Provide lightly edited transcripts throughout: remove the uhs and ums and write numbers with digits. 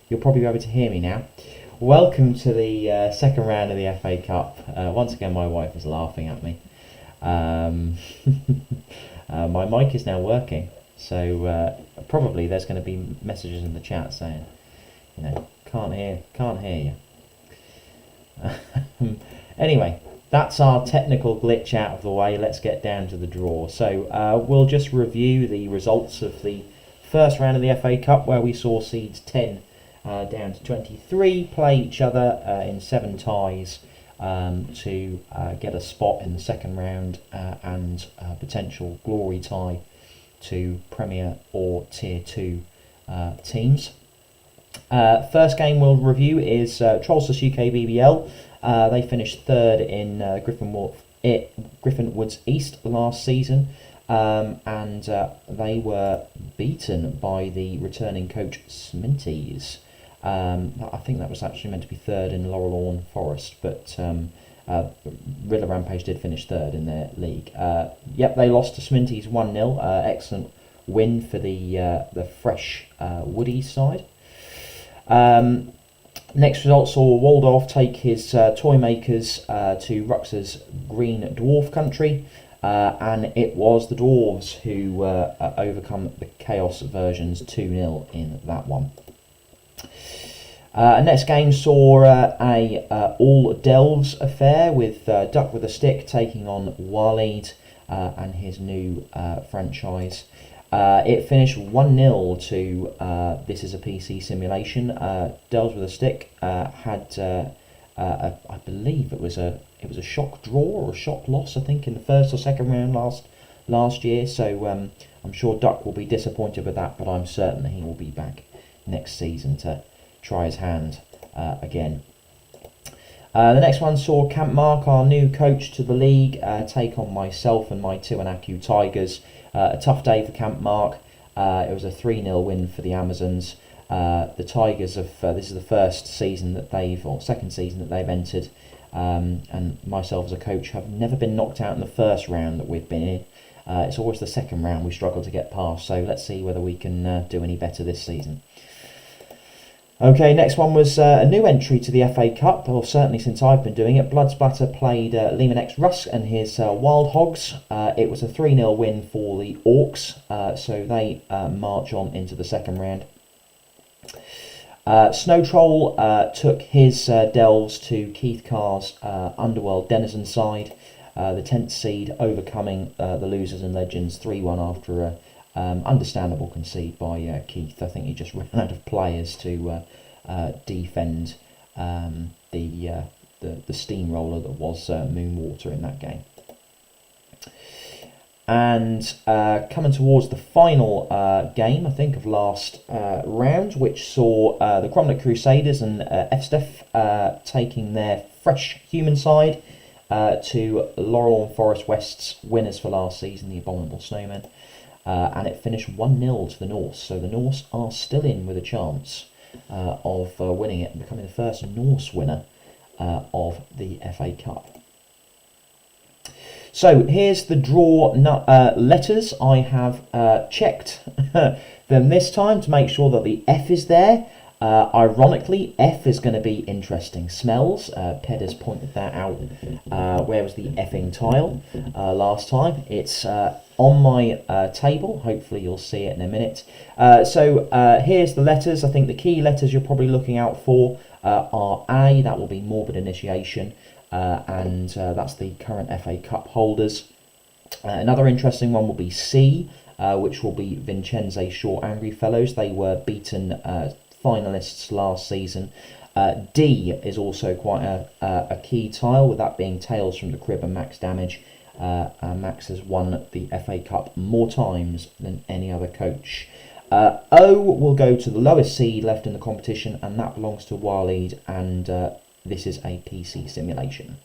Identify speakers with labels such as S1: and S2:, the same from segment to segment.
S1: you'll probably be able to hear me now. Welcome to the second round of the FA Cup. Once again, my wife is laughing at me. My mic is now working, so probably there's going to be messages in the chat saying, can't hear you. Anyway, that's our technical glitch out of the way. Let's get down to the draw. So we'll just review the results of the first round of the FA Cup, where we saw seeds 10 down to 23 play each other in 7 ties to get a spot in the second round and a potential glory tie to Premier or Tier 2 teams. First game we'll review is Trolls's UKBBL. They finished third in Griffin Woods East last season, and they were beaten by the returning coach Sminties. I think that was actually meant to be third in Laurel Forest, but Riddler Rampage did finish third in their league. Yep, they lost to Sminties 1-0. Excellent win for the fresh Woody side. Next result saw Waldorf take his toy makers to Rux's Green Dwarf country, and it was the Dwarves who overcome the Chaos versions 2-0 in that one. Next game saw a all Delves affair with Duck with a Stick taking on Waleed and his new franchise. It finished 1-0 to This Is a PC Simulation. Delves with a Stick had I believe it was a shock draw or a shock loss, I think, in the first or second round last year. So I'm sure Duck will be disappointed with that, but I'm certain he will be back next season to try his hand again. The next one saw Camp Mark, our new coach to the league, take on myself and my Tiwanaku Tigers. A tough day for Camp Mark. It was a 3-0 win for the Amazons. The Tigers this is the second season that they've entered, and myself as a coach have never been knocked out in the first round that we've been in. It's always the second round we struggle to get past, so let's see whether we can do any better this season. Okay, next one was a new entry to the FA Cup, or certainly since I've been doing it. Bloodsplatter played Lehman X Rusk and his Wild Hogs. It was a 3-0 win for the Orcs, so they march on into the second round. Snow Troll took his Delves to Keith Carr's Underworld Denizen side, the 10th seed overcoming the Losers and Legends 3-1 after a understandable concede by Keith. I think he just ran out of players to defend the steamroller that was Moonwater in that game. And coming towards the final game, I think, of last round, which saw the Cromlech Crusaders and FSTEF taking their fresh human side to Laurel and Forest West's winners for last season, the Abominable Snowmen. And it finished 1-0 to the Norse, so the Norse are still in with a chance of winning it and becoming the first Norse winner of the FA Cup. So here's the draw letters. I have checked them this time to make sure that the F is there. Ironically, F is going to be interesting smells. Ped has pointed that out. Where was the effing tile last time? It's on my table. Hopefully you'll see it in a minute. So here's the letters. I think the key letters you're probably looking out for are A. That will be Morbid Initiation, and that's the current FA Cup holders. Another interesting one will be C, which will be Vincenze Short Angry Fellows. They were beaten finalists last season. D is also quite a key tile, with that being Tales from the Crib and Max Damage. Max has won the FA Cup more times than any other coach. O will go to the lowest seed left in the competition, and that belongs to Waleed, and this is a PC simulation.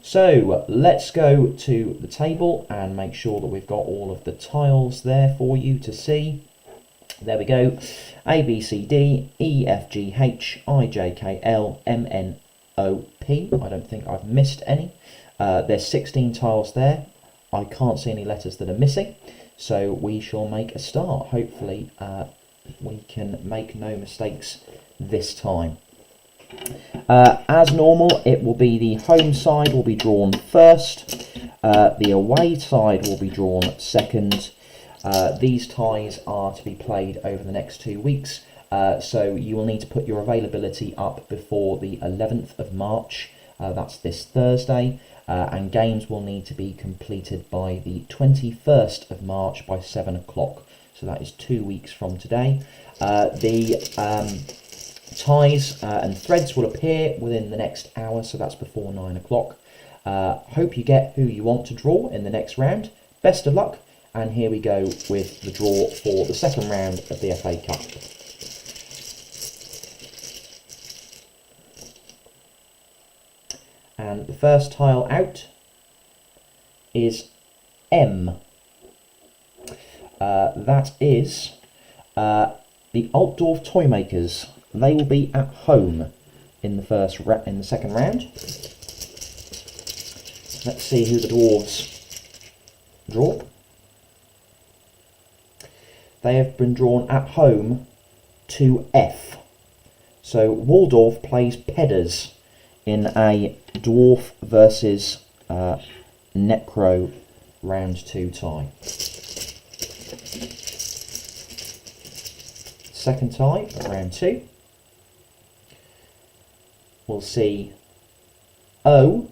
S1: So let's go to the table and make sure that we've got all of the tiles there for you to see. There we go. A, B, C, D, E, F, G, H, I, J, K, L, M, N, O, P. I don't think I've missed any. There's 16 tiles there. I can't see any letters that are missing. So we shall make a start. Hopefully we can make no mistakes this time. As normal, it will be the home side will be drawn first, the away side will be drawn second. These ties are to be played over the next 2 weeks, so you will need to put your availability up before the 11th of March, that's this Thursday, and games will need to be completed by the 21st of March by 7 o'clock, so that is 2 weeks from today. The ties and threads will appear within the next hour, so that's before 9 o'clock. Hope you get who you want to draw in the next round. Best of luck, and here we go with the draw for the second round of the FA Cup. And the first tile out is M. That is the Altdorf Toymakers. They will be at home in the second round. Let's see who the dwarves draw. They have been drawn at home to F. So Waldorf plays Pedders in a dwarf versus Necro round 2 tie. Second tie of round 2. We'll see O.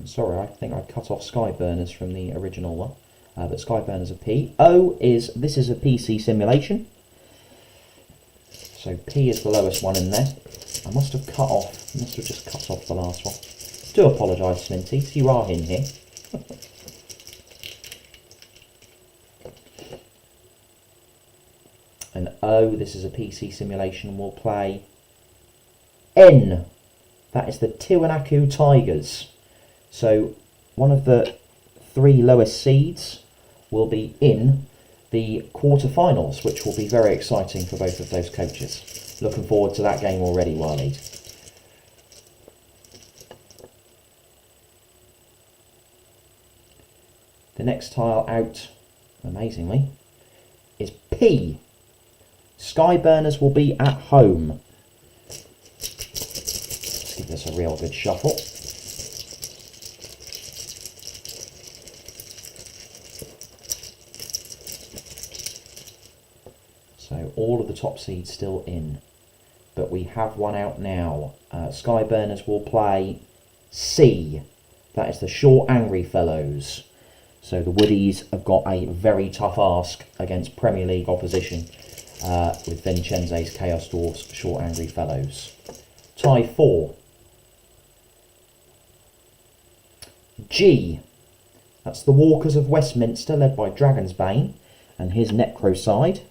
S1: Sorry, I think I cut off Skyburners from the original one, but Skyburners are P. O is, this is a PC simulation. So P is the lowest one in there. I must have just cut off the last one. Do apologise, Sminty, you are in here. And O, this is a PC simulation, will play N. That is the Tiwanaku Tigers. So one of the 3 lowest seeds will be in the quarter-finals, which will be very exciting for both of those coaches. Looking forward to that game already, Waleed. The next tile out, amazingly, is P. Skyburners will be at home. Let's give this a real good shuffle. So all of the top seeds still in, but we have one out now. Skyburners will play C. That is the Short Angry Fellows. So the Woodies have got a very tough ask against Premier League opposition with Vincenze's Chaos Dwarfs Short Angry Fellows. Tie 4. G. That's the Walkers of Westminster, led by Dragon's Bane and his Necro side.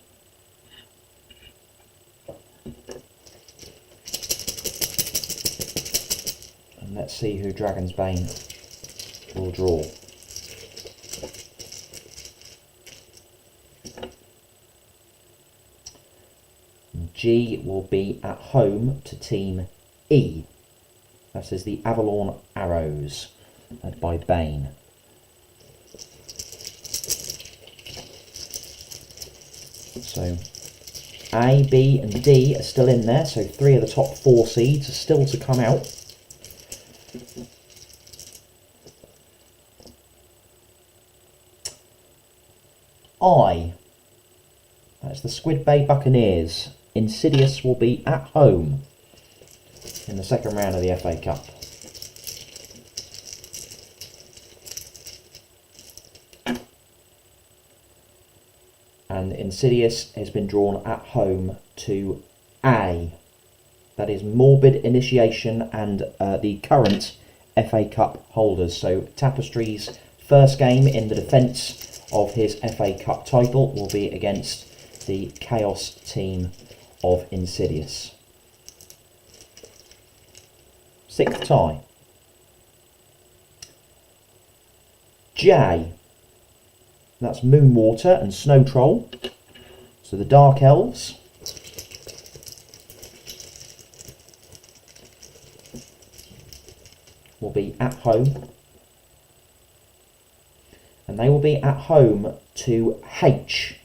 S1: And let's see who Dragon's Bane will draw. G will be at home to Team E. That is the Avalon Arrows, led by Bane. So A, B and D are still in there, so 3 of the top 4 seeds are still to come out. I. That's the Squid Bay Buccaneers. Insidious will be at home in the second round of the FA Cup. And Insidious has been drawn at home to A. That is Morbid Initiation and the current FA Cup holders. So Tapestry's first game in the defence of his FA Cup title will be against the Chaos team of Insidious. 6th tie. J. That's Moonwater and Snow Troll. So the Dark Elves. Will be at home. And they will be at home to H.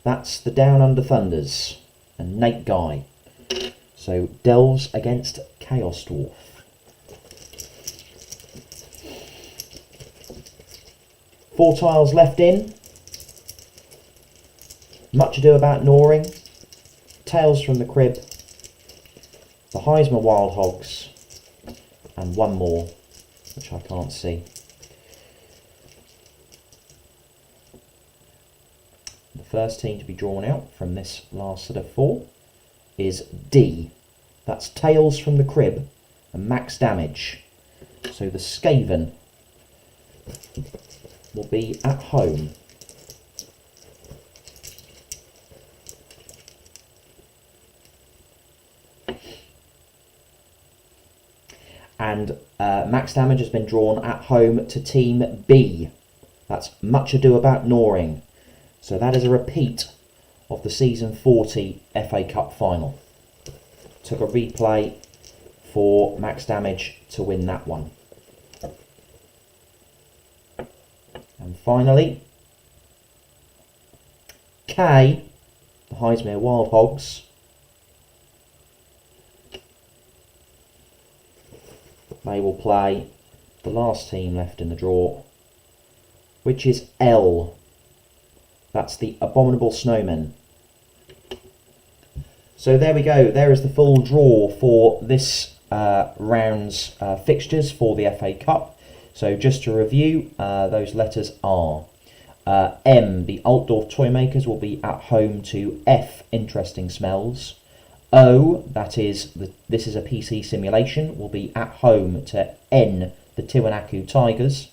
S1: That's the Down Under Thunders and Nate Guy. So Delves against Chaos Dwarf. Four tiles left in. Much Ado About Gnawing, Tales from the Crib, the Heisman Wild Hogs, and one more, which I can't see. The first team to be drawn out from this last set of four is D. That's Tales from the Crib and Max Damage. So the Skaven will be at home. And Max Damage has been drawn at home to Team B. That's Much Ado About Gnawing. So that is a repeat of the Season 40 FA Cup final. Took a replay for Max Damage to win that one. And finally, K, the Heisman Wild Hogs, they will play the last team left in the draw, which is L. That's the Abominable Snowmen. So there we go. There is the full draw for this round's fixtures for the FA Cup. So just to review, those letters are M, the Altdorf Toymakers will be at home to F, Interesting Smells. O, that is, this is a PC simulation, will be at home to N, the Tiwanaku Tigers.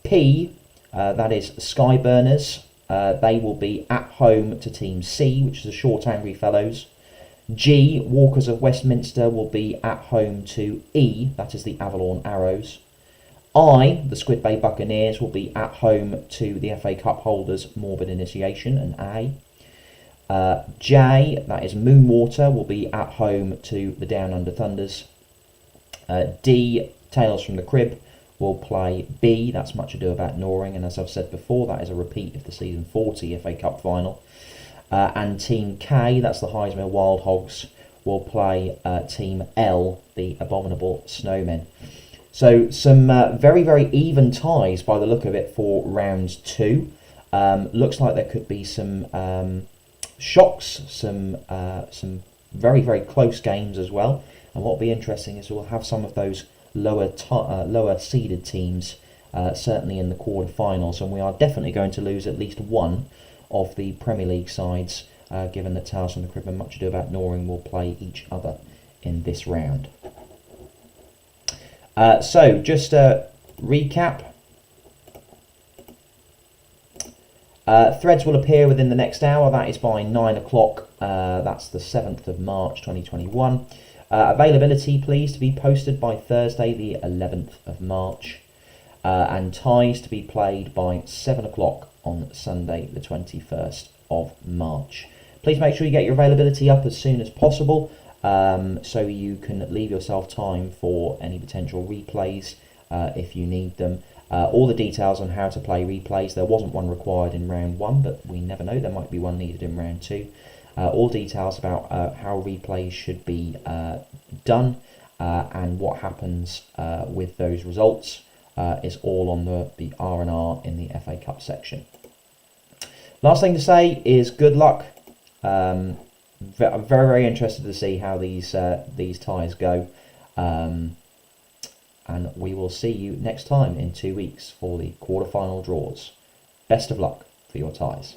S1: P, that is Skyburners, they will be at home to Team C, which is the Short Angry Fellows. G, Walkers of Westminster, will be at home to E, that is the Avalon Arrows. I, the Squid Bay Buccaneers, will be at home to the FA Cup holders Morbid Initiation and A. J, that is Moonwater, will be at home to the Down Under Thunders. D, Tales from the Crib, will play B, that's Much Ado About Gnawing, and as I've said before, that is a repeat of the Season 40 FA Cup final. And Team K, that's the Heisman Wild Hogs, will play Team L, the Abominable Snowmen. So some very, very even ties by the look of it for round two. Looks like there could be some shocks, some very, very close games as well. And what will be interesting is we'll have some of those lower seeded teams certainly in the quarterfinals, and we are definitely going to lose at least one of the Premier League sides, given that Tales from the Crib and Much Ado About Gnawing will play each other in this round. So just a recap. Threads will appear within the next hour, that is by 9 o'clock, that's the 7th of March 2021. Availability please to be posted by Thursday the 11th of March, and ties to be played by 7 o'clock on Sunday the 21st of March. Please make sure you get your availability up as soon as possible, so you can leave yourself time for any potential replays if you need them. All the details on how to play replays, there wasn't one required in round one, but we never know, there might be one needed in round two. All details about how replays should be done and what happens with those results is all on the R&R in the FA Cup section. Last thing to say is good luck. I'm very, very interested to see how these ties go. And we will see you next time in 2 weeks for the quarterfinal draws. Best of luck for your ties.